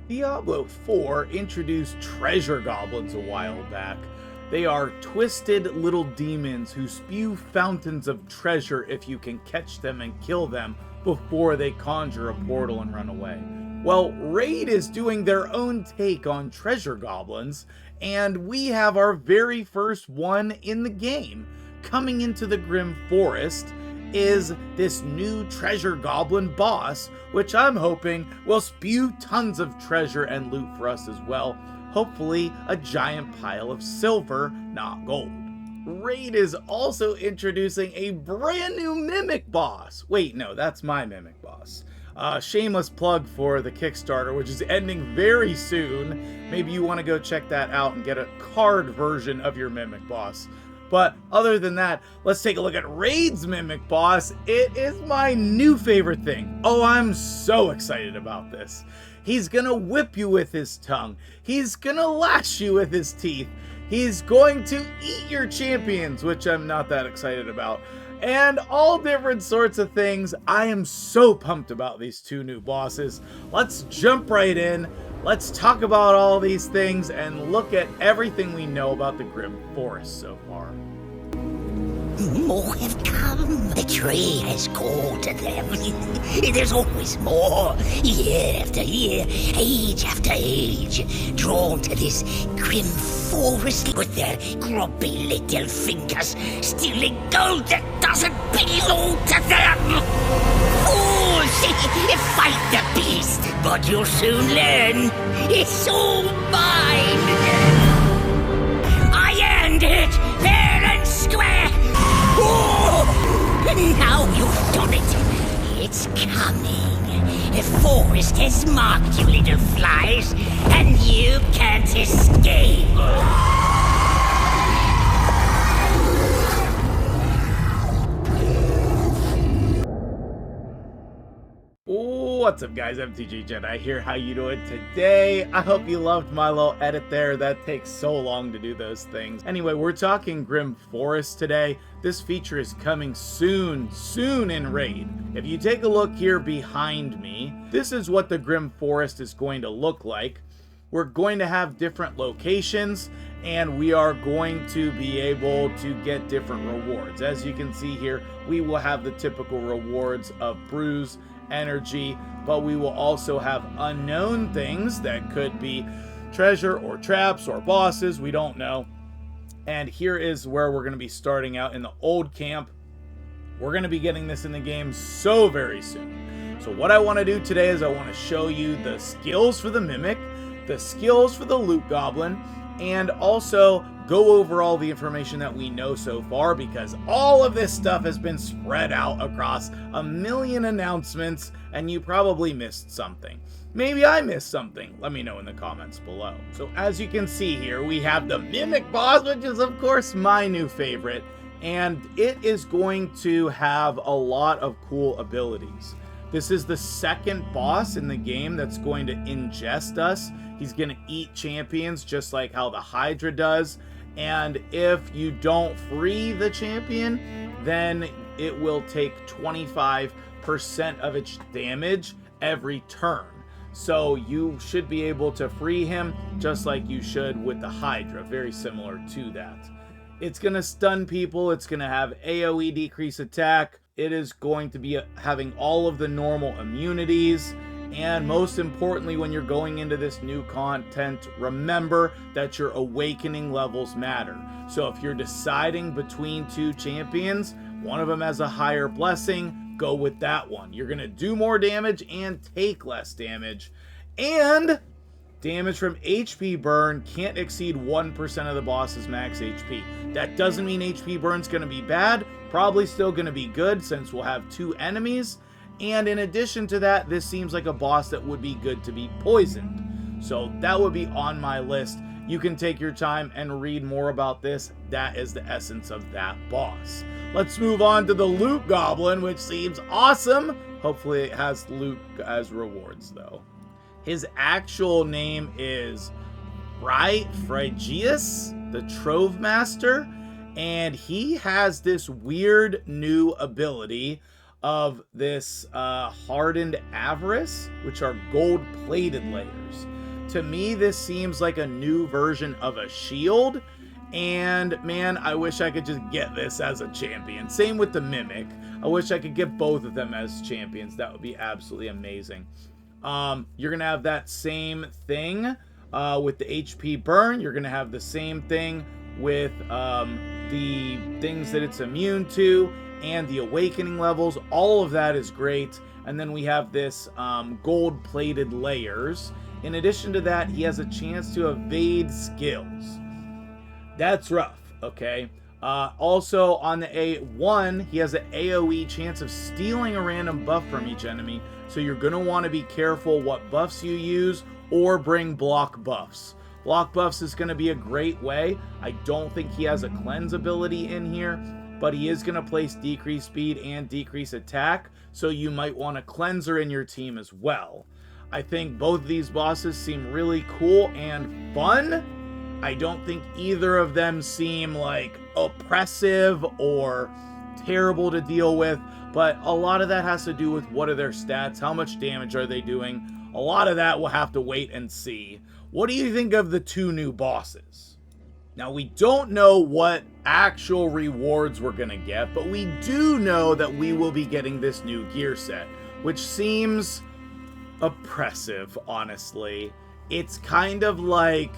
Diablo 4 introduced treasure goblins a while back. They are twisted little demons who spew fountains of treasure if you can catch them and kill them before they conjure a portal and run away. Well, Raid is doing their own take on treasure goblins, and we have our very first one in the game. Coming into the Grim Forest is this new treasure goblin boss, which I'm hoping will spew tons of treasure and loot for us as well. Hopefully a giant pile of silver, not gold. Raid is also introducing a brand new mimic boss. Wait, no, that's my mimic boss. Shameless plug for the Kickstarter, which is ending very soon. Maybe you want to go check that out and get a card version of your mimic boss. But other than that, let's take a look at Raid's mimic boss. It is my new favorite thing. Oh, I'm so excited about this. He's gonna whip you with his tongue. He's gonna lash you with his teeth. He's going to eat your champions, which I'm not that excited about. And all different sorts of things. I am so pumped about these two new bosses. Let's jump right in. Let's talk about all these things and look at everything we know about the Grim Forest so far. More have come. The tree has called to them. There's always more. Year after year, age after age, drawn to this grim forest with their grubby little fingers, stealing gold that doesn't belong to them. Fools! Fight the beast, but you'll soon learn it's all mine. I earned it, fair and square. Now you've done it. It's coming. The forest has marked you, little flies, and you can't escape. What's up, guys? MtgJedi here. How you doing today? I hope you loved my little edit there. That takes so long to do those things. Anyway, we're talking Grim Forest today. This feature is coming soon in Raid. If you take a look here behind me, this is what the Grim Forest is going to look like. We're going to have different locations, and we are going to be able to get different rewards. As you can see here, we will have the typical rewards of brews, energy, but we will also have unknown things that could be treasure or traps or bosses, we don't know. And here is where we're going to be starting out in the old camp. We're going to be getting this in the game so very soon. So what I want to do today is I want to show you the skills for the mimic, the skills for the loot goblin, and also go over all the information that we know so far, because all of this stuff has been spread out across a million announcements and you probably missed something. Maybe I missed something. Let me know in the comments below. So as you can see here, we have the mimic boss, which is of course my new favorite, and it is going to have a lot of cool abilities. This is the second boss in the game that's going to ingest us. He's going to eat champions just like how the Hydra does. And if you don't free the champion, then it will take 25% of its damage every turn. So you should be able to free him just like you should with the Hydra. Very similar to that. It's going to stun people. It's going to have AoE decrease attack. It is going to be having all of the normal immunities. And most importantly, when you're going into this new content, remember that your awakening levels matter. So if you're deciding between two champions, one of them has a higher blessing, go with that one. You're going to do more damage and take less damage. And damage from HP burn can't exceed 1% of the boss's max HP. That doesn't mean HP burn's going to be bad. Probably still going to be good since we'll have two enemies. And in addition to that, this seems like a boss that would be good to be poisoned. So that would be on my list. You can take your time and read more about this. That is the essence of that boss. Let's move on to the loot goblin, which seems awesome. Hopefully it has loot as rewards though. His actual name is Phrygius, the Trove Master. And he has this weird new ability of this hardened avarice, which are gold-plated layers. To me, this seems like a new version of a shield. And man, I wish I could just get this as a champion. Same with the Mimic. I wish I could get both of them as champions. That would be absolutely amazing. You're going to have that same thing with the HP burn. You're going to have the same thing with the things that it's immune to and the awakening levels. All of that is great. And then we have this gold-plated layers. In addition to that, he has a chance to evade skills. That's rough, okay? Also, on the A1, he has an AoE chance of stealing a random buff from each enemy, so you're going to want to be careful what buffs you use or bring block buffs. Block buffs is going to be a great way. I don't think he has a cleanse ability in here, but he is going to place decrease speed and decrease attack, so you might want a cleanser in your team as well. I think both of these bosses seem really cool and fun. I don't think either of them seem like oppressive or terrible to deal with, but a lot of that has to do with what are their stats, how much damage are they doing. A lot of that we'll have to wait and see. What do you think of the two new bosses? Now, we don't know what actual rewards we're going to get, but we do know that we will be getting this new gear set, which seems oppressive, honestly. It's kind of like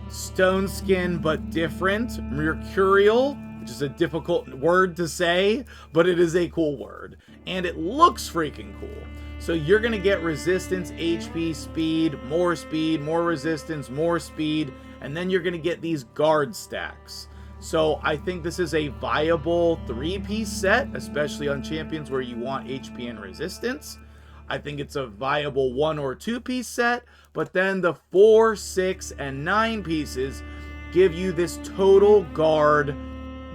Stone Skin, but different. Mercurial, which is a difficult word to say, but it is a cool word. And it looks freaking cool. So you're going to get resistance, HP, speed, more resistance, more speed, and then you're going to get these guard stacks. So I think this is a viable 3-piece set, especially on champions where you want HP and resistance. I think it's a viable 1 or 2-piece set, but then the 4, 6, and 9 pieces give you this total guard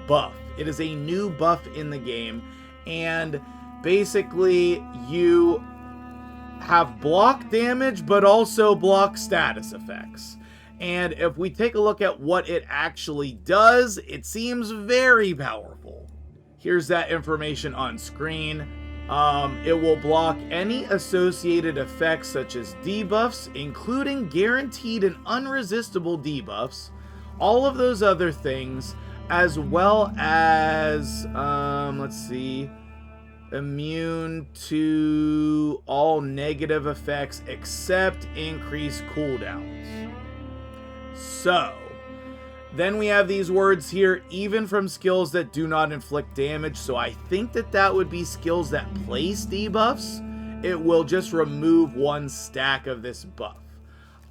buff. It is a new buff in the game, and basically you have block damage, but also block status effects. And if we take a look at what it actually does, it seems very powerful. Here's that information on screen. It will block any associated effects such as debuffs, including guaranteed and unresistible debuffs, all of those other things, as well as, let's see, immune to all negative effects except increased cooldowns. So, then we have these words here, even from skills that do not inflict damage. So I think that that would be skills that place debuffs. It will just remove one stack of this buff.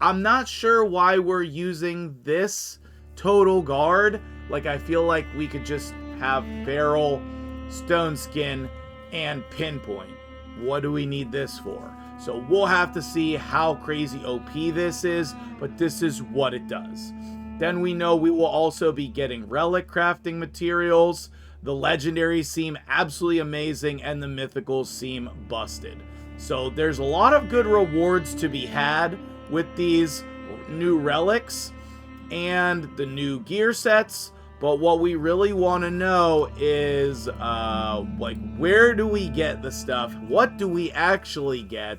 I'm not sure why we're using this total guard. Like, I feel like we could just have Feral, Stone Skin, and Pinpoint. What do we need this for? So we'll have to see how crazy OP this is, but this is what it does. Then we know we will also be getting relic crafting materials. The legendaries seem absolutely amazing, and the mythicals seem busted. So there's a lot of good rewards to be had with these new relics and the new gear sets. But what we really want to know is, like, where do we get the stuff? What do we actually get?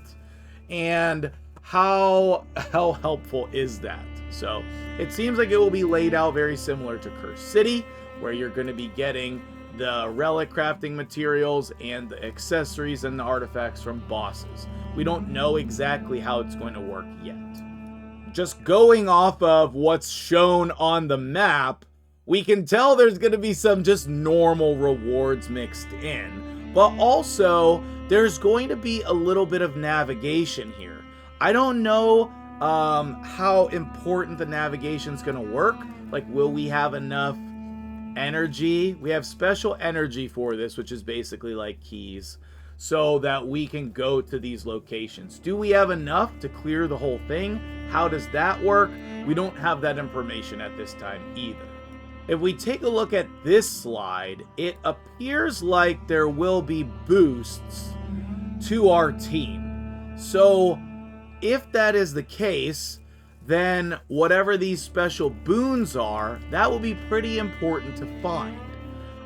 And how helpful is that? So it seems like it will be laid out very similar to Cursed City, where you're going to be getting the relic crafting materials and the accessories and the artifacts from bosses. We don't know exactly how it's going to work yet. Just going off of what's shown on the map, we can tell there's going to be some just normal rewards mixed in, but also there's going to be a little bit of navigation here. I don't know how important the navigation is going to work. Like, will we have enough energy? We have special energy for this, which is basically like keys, so that we can go to these locations. Do we have enough to clear the whole thing? How does that work? We don't have that information at this time either. If we take a look at this slide, it appears like there will be boosts to our team. So if that is the case, then whatever these special boons are, that will be pretty important to find.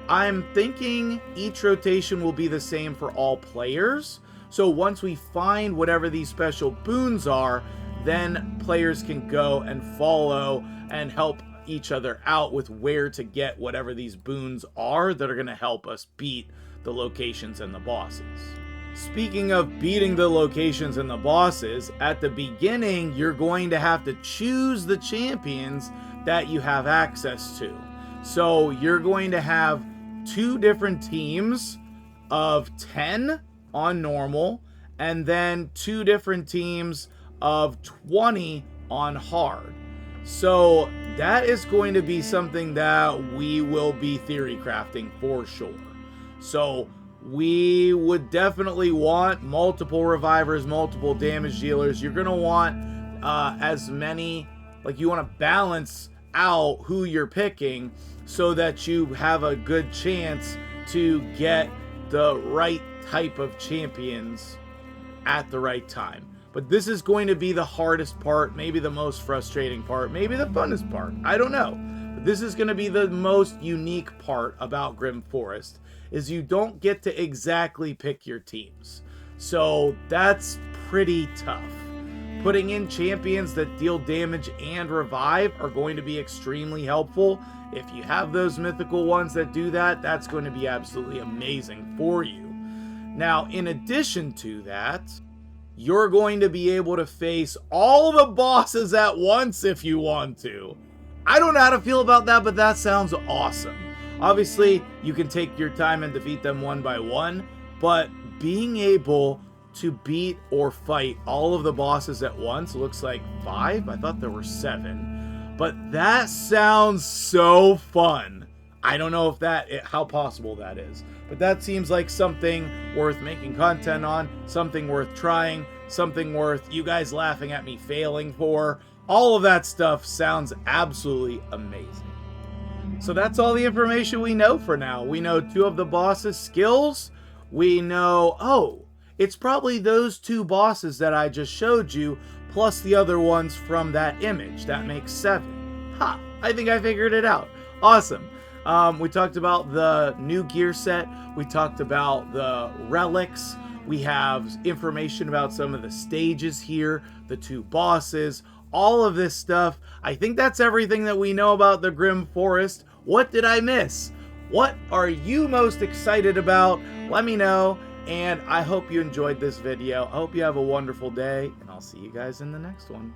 I'm thinking each rotation will be the same for all players. So once we find whatever these special boons are, then players can go and follow and help each other out with where to get whatever these boons are that are going to help us beat the locations and the bosses. Speaking of beating the locations and the bosses, at the beginning you're going to have to choose the champions that you have access to. So you're going to have 2 different teams of 10 on normal, and then 2 different teams of 20 on hard. So that is going to be something that we will be theory crafting for sure. So we would definitely want multiple revivers, multiple damage dealers. You're going to want as many, like you want to balance out who you're picking so that you have a good chance to get the right type of champions at the right time. But this is going to be the hardest part, maybe the most frustrating part, maybe the funnest part. I don't know. But this is going to be the most unique part about Grim Forest, is you don't get to exactly pick your teams. So that's pretty tough. Putting in champions that deal damage and revive are going to be extremely helpful. If you have those mythical ones that do that, that's going to be absolutely amazing for you. Now, in addition to that, you're going to be able to face all the bosses at once if you want to. I don't know how to feel about that, but that sounds awesome. Obviously, you can take your time and defeat them one by one, but being able to beat or fight all of the bosses at once, looks like 5. I thought there were 7. But that sounds so fun. I don't know if how possible that is, but that seems like something worth making content on, something worth trying, something worth you guys laughing at me failing for. All of that stuff sounds absolutely amazing. So that's all the information we know for now. We know 2 of the bosses' skills. We know, it's probably those 2 bosses that I just showed you, plus the other ones from that image. That makes 7. Ha! I think I figured it out. Awesome. We talked about the new gear set. We talked about the relics. We have information about some of the stages here, the 2 bosses, all of this stuff. I think that's everything that we know about the Grim Forest. What did I miss? What are you most excited about? Let me know. And I hope you enjoyed this video. I hope you have a wonderful day, and I'll see you guys in the next one.